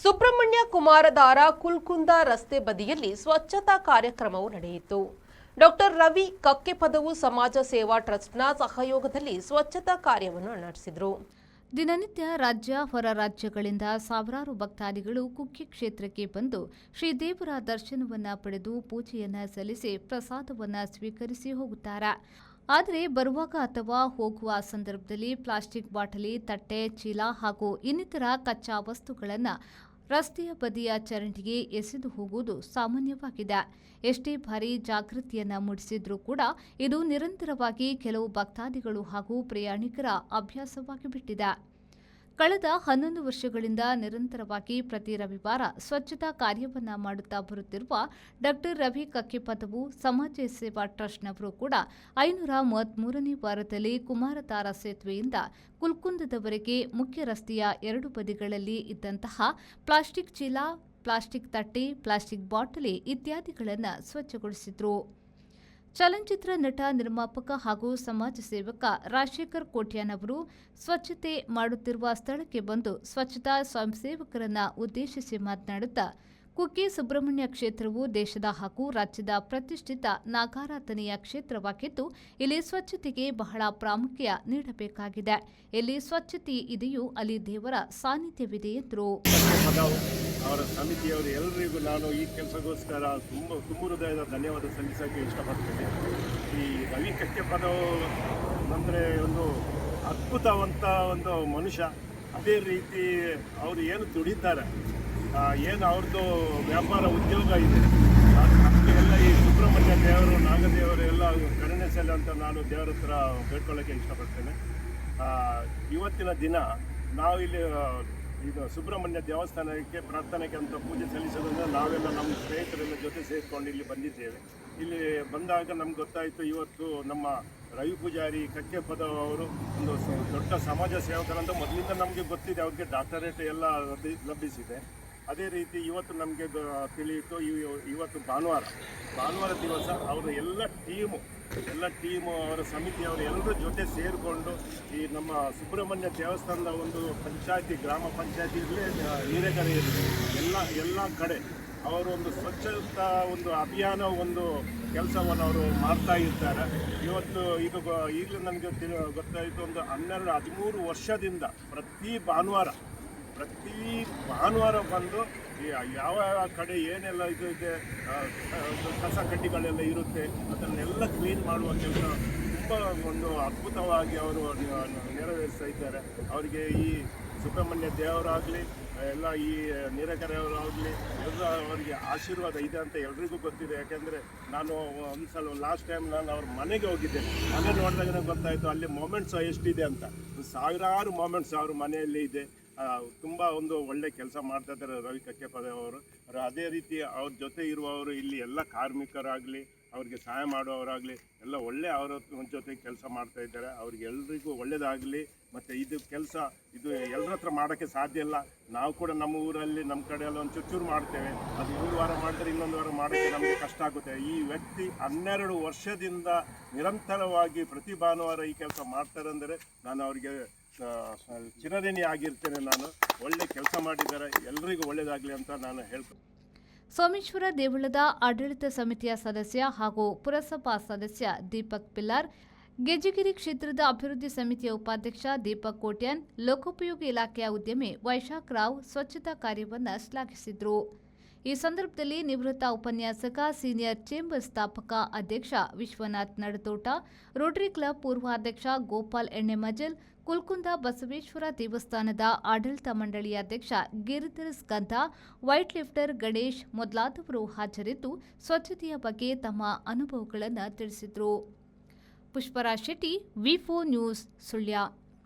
ಸುಬ್ರಹ್ಮಣ್ಯ ಕುಮಾರಧಾರ ಕುಲ್ಕುಂದ ರಸ್ತೆ ಬದಿಯಲ್ಲಿ ಸ್ವಚ್ಛತಾ ಕಾರ್ಯಕ್ರಮವು ನಡೆಯಿತು. ಡಾಕ್ಟರ್ ರವಿ ಕಕ್ಕೆಪದವು ಸಮಾಜ ಸೇವಾ ಟ್ರಸ್ಟ್ನ ಸಹಯೋಗದಲ್ಲಿ ಸ್ವಚ್ಛತಾ ಕಾರ್ಯವನ್ನು ನಡೆಸಿದರು. ದಿನನಿತ್ಯ ರಾಜ್ಯ ಹೊರ ರಾಜ್ಯಗಳಿಂದ ಸಾವಿರಾರು ಭಕ್ತಾದಿಗಳು ಕುಕ್ಕೆ ಕ್ಷೇತ್ರಕ್ಕೆ ಬಂದು ಶ್ರೀದೇವರ ದರ್ಶನವನ್ನ ಪಡೆದು ಪೂಜೆಯನ್ನ ಸಲ್ಲಿಸಿ ಪ್ರಸಾದವನ್ನ ಸ್ವೀಕರಿಸಿ ಹೋಗುತ್ತಾರೆ. ಆದರೆ ಬರುವಾಗ ಅಥವಾ ಹೋಗುವ ಸಂದರ್ಭದಲ್ಲಿ ಪ್ಲಾಸ್ಟಿಕ್ ಬಾಟಲಿ, ತಟ್ಟೆ, ಚೀಲ ಹಾಗೂ ಇನ್ನಿತರ ಕಚ್ಚಾ ವಸ್ತುಗಳನ್ನು ರಸ್ತೆಯ ಬದಿಯ ಚರಂಡಿಗೆ ಎಸೆದು ಹೋಗುವುದು ಸಾಮಾನ್ಯವಾಗಿದೆ. ಎಷ್ಟೇ ಬಾರಿ ಜಾಗೃತಿಯನ್ನ ಮೂಡಿಸಿದ್ರೂ ಕೂಡ ಇದು ನಿರಂತರವಾಗಿ ಕೆಲವು ಭಕ್ತಾದಿಗಳು ಹಾಗೂ ಪ್ರಯಾಣಿಕರ ಅಭ್ಯಾಸವಾಗಿ ಬಿಟ್ಟಿದೆ. ಕಳೆದ 11 ವರ್ಷಗಳಿಂದ ನಿರಂತರವಾಗಿ ಪ್ರತಿ ರವಿವಾರ ಸ್ವಚ್ಛತಾ ಕಾರ್ಯವನ್ನ ಮಾಡುತ್ತಾ ಬರುತ್ತಿರುವ ಡಾಕ್ಟರ್ ರವಿ ಕಕ್ಕೆಪದವು ಸಮಾಜ ಸೇವಾ ಟ್ರಸ್ಟ್ನವರು ಕೂಡ 533ನೇ ವಾರದಲ್ಲಿ ಕುಮಾರಧಾರ ಸೇತುವೆಯಿಂದ ಕುಲ್ಕುಂದದವರೆಗೆ ಮುಖ್ಯ ರಸ್ತೆಯ ಎರಡು ಬದಿಗಳಲ್ಲಿ ಇದ್ದಂತಹ ಪ್ಲಾಸ್ಟಿಕ್ ಚೀಲ, ಪ್ಲಾಸ್ಟಿಕ್ ತಟ್ಟೆ, ಪ್ಲಾಸ್ಟಿಕ್ ಬಾಟಲಿ ಇತ್ಯಾದಿಗಳನ್ನು ಸ್ವಚ್ಛಗೊಳಿಸಿದ್ರು. ಚಲನಚಿತ್ರ ನಟ, ನಿರ್ಮಾಪಕ ಹಾಗೂ ಸಮಾಜ ಸೇವಕ ರಾಜಶೇಖರ್ ಕೋಟ್ಯಾನ್ ಅವರು ಸ್ವಚ್ಛತೆ ಮಾಡುತ್ತಿರುವ ಸ್ಥಳಕ್ಕೆ ಬಂದು ಸ್ವಚ್ಛತಾ ಸ್ವಯಂಸೇವಕರನ್ನ ಉದ್ದೇಶಿಸಿ ಮಾತನಾಡುತ್ತಾ, ಕುಕ್ಕೆ ಸುಬ್ರಹ್ಮಣ್ಯ ಕ್ಷೇತ್ರವು ದೇಶದ ಹಾಗೂ ರಾಜ್ಯದ ಪ್ರತಿಷ್ಠಿತ ನಾಗಾರಾಧನೆಯ ಕ್ಷೇತ್ರವಾಗಿದ್ದು, ಇಲ್ಲಿ ಸ್ವಚ್ಛತೆಗೆ ಬಹಳ ಪ್ರಾಮುಖ್ಯ ನೀಡಬೇಕಾಗಿದೆ. ಎಲ್ಲಿ ಸ್ವಚ್ಛತೆ ಇದೆಯೋ ಅಲ್ಲಿ ದೇವರ ಸಾನ್ನಿಧ್ಯವಿದೆ ಎಂದರು. ಅವರ ಸಮಿತಿಯವರು ಎಲ್ಲರಿಗೂ ನಾನು ಈ ಕೆಲಸಗೋಸ್ಕರ ತುಂಬ ಹೃದಯದ ಧನ್ಯವಾದ ಸಲ್ಲಿಸೋಕ್ಕೆ ಇಷ್ಟಪಡ್ತೇನೆ. ಈ ರವಿ ಕಕ್ಕೆಪದವು ಅಂದರೆ ಒಂದು ಅದ್ಭುತವಂತ ಒಂದು ಮನುಷ್ಯ. ಅದೇ ರೀತಿ ಅವರು ಏನು ದುಡಿತಾರೆ, ಏನು ಅವ್ರದ್ದು ವ್ಯಾಪಾರ ಉದ್ಯೋಗ ಇದೆ, ಎಲ್ಲ ಈ ಸುಬ್ರಹ್ಮಣ್ಯ ದೇವರು, ನಾಗದೇವರು ಎಲ್ಲ ಕರುಣಿಸಲಿ ಅಂತ ನಾನು ದೇವರ ಹತ್ರ ಬೇಡ್ಕೊಳ್ಳೋಕ್ಕೆ ಇಷ್ಟಪಡ್ತೇನೆ. ಇವತ್ತಿನ ದಿನ ನಾವು ಇಲ್ಲಿ ಇದು ಸುಬ್ರಹ್ಮಣ್ಯ ದೇವಸ್ಥಾನಕ್ಕೆ ಪ್ರಾರ್ಥನೆಗೆ ಅಂತ ಪೂಜೆ ಸಲ್ಲಿಸೋದ್ರಿಂದ ನಾವೆಲ್ಲ ನಮ್ಮ ಸ್ನೇಹಿತರೆಲ್ಲ ಜೊತೆ ಸೇರಿಕೊಂಡು ಇಲ್ಲಿ ಬಂದಿದ್ದೇವೆ. ಇಲ್ಲಿ ಬಂದಾಗ ನಮ್ಗೆ ಗೊತ್ತಾಯಿತು, ಇವತ್ತು ನಮ್ಮ ರವಿ ಪೂಜಾರಿ ಕಕ್ಕೆಪದ ಅವರು ಒಂದು ದೊಡ್ಡ ಸಮಾಜ ಸೇವಕರಂತ ಮೊದಲಿಂದ ನಮಗೆ ಗೊತ್ತಿದೆ. ಅವ್ರಿಗೆ ಡಾಕ್ಟರೇಟ್ ಎಲ್ಲ ಲಭಿಸಿದೆ. ಅದೇ ರೀತಿ ಇವತ್ತು ನಮಗೆ ತಿಳಿಯಿತು, ಇವತ್ತು ಭಾನುವಾರ ದಿವಸ ಅವರು ಎಲ್ಲ ಟೀಮು ಅವರ ಸಮಿತಿಯವರು ಎಲ್ಲರ ಜೊತೆ ಸೇರಿಕೊಂಡು ಈ ನಮ್ಮ ಸುಬ್ರಹ್ಮಣ್ಯ ದೇವಸ್ಥಾನದ ಒಂದು ಪಂಚಾಯತಿ, ಗ್ರಾಮ ಪಂಚಾಯತಿಯಲ್ಲಿ ಹಿರೇಕೆರೆ ಎಲ್ಲ ಕಡೆ ಅವರು ಒಂದು ಸ್ವಚ್ಛತಾ ಒಂದು ಅಭಿಯಾನ ಒಂದು ಕೆಲಸವನ್ನು ಅವರು ಮಾಡ್ತಾ ಇರ್ತಾರೆ. ಇವತ್ತು ಇದು ಈಗಲೂ ನನಗೆ ಗೊತ್ತಾಯಿತು, ಒಂದು 12-13 ವರ್ಷದಿಂದ ಪ್ರತಿ ಭಾನುವಾರ ಬಂದು ಯಾವ ಕಡೆ ಏನೆಲ್ಲ ಇದು ಇದೆ, ಕಸ ಕಡ್ಡಿಗಳೆಲ್ಲ ಇರುತ್ತೆ, ಅದನ್ನೆಲ್ಲ ಕ್ಲೀನ್ ಮಾಡುವ ಕೆಲಸ ತುಂಬ ಒಂದು ಅದ್ಭುತವಾಗಿ ಅವರು ನೆರವೇರಿಸ್ತಾ ಇದ್ದಾರೆ. ಅವರಿಗೆ ಈ ಸುಬ್ರಹ್ಮಣ್ಯ ದೇವರಾಗಲಿ, ಎಲ್ಲ ಈ ನೀರಕೆರೆಯವರಾಗಲಿ ಎಲ್ಲ ಅವರಿಗೆ ಆಶೀರ್ವಾದ ಇದೆ ಅಂತ ಎಲ್ರಿಗೂ ಗೊತ್ತಿದೆ. ಯಾಕೆಂದರೆ ನಾನು ಒಂದು ಸಲ ಲಾಸ್ಟ್ ಟೈಮ್ ನಾನು ಅವ್ರ ಮನೆಗೆ ಹೋಗಿದ್ದೆ. ಮನೆ ನೋಡಿದಾಗ ನನಗೆ ಗೊತ್ತಾಯಿತು ಅಲ್ಲಿ ಮೊಮೆಂಟ್ಸ್ ಎಷ್ಟಿದೆ ಅಂತ. ಸಾವಿರಾರು ಮೊಮೆಂಟ್ಸ್ ಅವ್ರ ಮನೆಯಲ್ಲಿ ಇದೆ. ತುಂಬ ಒಂದು ಒಳ್ಳೆ ಕೆಲಸ ಮಾಡ್ತಾ ಇದ್ದಾರೆ ರವಿ ಕಕ್ಕೆಪದ ಅವರು. ಅದೇ ರೀತಿ ಅವ್ರ ಜೊತೆ ಇರುವವರು ಇಲ್ಲಿ ಎಲ್ಲ ಕಾರ್ಮಿಕರಾಗಲಿ, ಅವ್ರಿಗೆ ಸಹಾಯ ಮಾಡುವವರಾಗಲಿ ಎಲ್ಲ ಒಳ್ಳೆ ಅವರ ಜೊತೆ ಕೆಲಸ ಮಾಡ್ತಾ ಇದ್ದಾರೆ. ಅವ್ರಿಗೆ ಎಲ್ರಿಗೂ ಒಳ್ಳೆಯದಾಗಲಿ. ಮತ್ತು ಇದು ಕೆಲಸ ಇದು ಎಲ್ಲರ ಹತ್ರ ಮಾಡೋಕ್ಕೆ ಸಾಧ್ಯ ಇಲ್ಲ. ನಾವು ಕೂಡ ನಮ್ಮ ಊರಲ್ಲಿ ನಮ್ಮ ಕಡೆ ಎಲ್ಲ ಒಂದು ಚೂರು ಮಾಡ್ತೇವೆ. ಅದು ಒಂದು ವಾರ ಮಾಡಿದ್ರೆ ಇನ್ನೊಂದು ವಾರ ಮಾಡೋಕ್ಕೆ ನಮಗೆ ಕಷ್ಟ ಆಗುತ್ತೆ. ಈ ವ್ಯಕ್ತಿ 12 ವರ್ಷದಿಂದ ನಿರಂತರವಾಗಿ ಪ್ರತಿ ಭಾನುವಾರ ಈ ಕೆಲಸ ಮಾಡ್ತಾರೆ ಅಂದರೆ ನಾನು ಅವರಿಗೆ ಚಿರಋಣಿ ಆಗಿರ್ತೇನೆ. ನಾನು ಒಳ್ಳೆ ಕೆಲಸ ಮಾಡಿದ್ದಾರೆ, ಎಲ್ರಿಗೂ ಒಳ್ಳೆಯದಾಗಲಿ ಅಂತ ನಾನು ಹೇಳ್ತೀನಿ. ಸೋಮೇಶ್ವರ ದೇಗುಲದ ಆಡಳಿತ ಸಮಿತಿಯ ಸದಸ್ಯ ಹಾಗೂ ಪುರಸಭಾ ಸದಸ್ಯ ದೀಪಕ್ ಪಿಲ್ಲಾರ್, ಗೆಜಗಿರಿ ಕ್ಷೇತ್ರದ ಅಭಿವೃದ್ಧಿ ಸಮಿತಿಯ ಉಪಾಧ್ಯಕ್ಷ ದೀಪಕ್ ಕೋಟ್ಯಾನ್, ಲೋಕೋಪಯೋಗಿ ಇಲಾಖೆಯ ಉದ್ಯಮಿ ವೈಶಾಖ್ ರಾವ್ ಸ್ವಚ್ಛತಾ ಕಾರ್ಯವನ್ನು ಶ್ಲಾಘಿಸಿದರು. ಈ ಸಂದರ್ಭದಲ್ಲಿ ನಿವೃತ್ತ ಉಪನ್ಯಾಸಕ, ಸೀನಿಯರ್ ಚೇಂಬರ್ ಸ್ಥಾಪಕ ಅಧ್ಯಕ್ಷ ವಿಶ್ವನಾಥ್ ನಡತೋಟ, ರೋಟರಿ ಕ್ಲಬ್ ಪೂರ್ವಾಧ್ಯಕ್ಷ ಗೋಪಾಲ್ ಎಣ್ಣೆಮಜಲ್, ಕುಲ್ಕುಂದ ಬಸವೇಶ್ವರ ದೇವಸ್ಥಾನದ ಆಡಳಿತ ಮಂಡಳಿಯ ಅಧ್ಯಕ್ಷ ಗಿರಿಧರ್ ಸ್ಕಂದ, ವೈಟ್ ಲಿಫ್ಟರ್ ಗಣೇಶ್ ಮೊದಲಾದವರು ಹಾಜರಿದ್ದು ಸ್ವಚ್ಛತೆಯ ಬಗ್ಗೆ ತಮ್ಮ ಅನುಭವಗಳನ್ನು ತಿಳಿಸಿದರು. ಪುಷ್ಪರಾಜ್ ಶೆಟ್ಟಿ, ವಿ4 ನ್ಯೂಸ್, ಸುಳ್ಯ.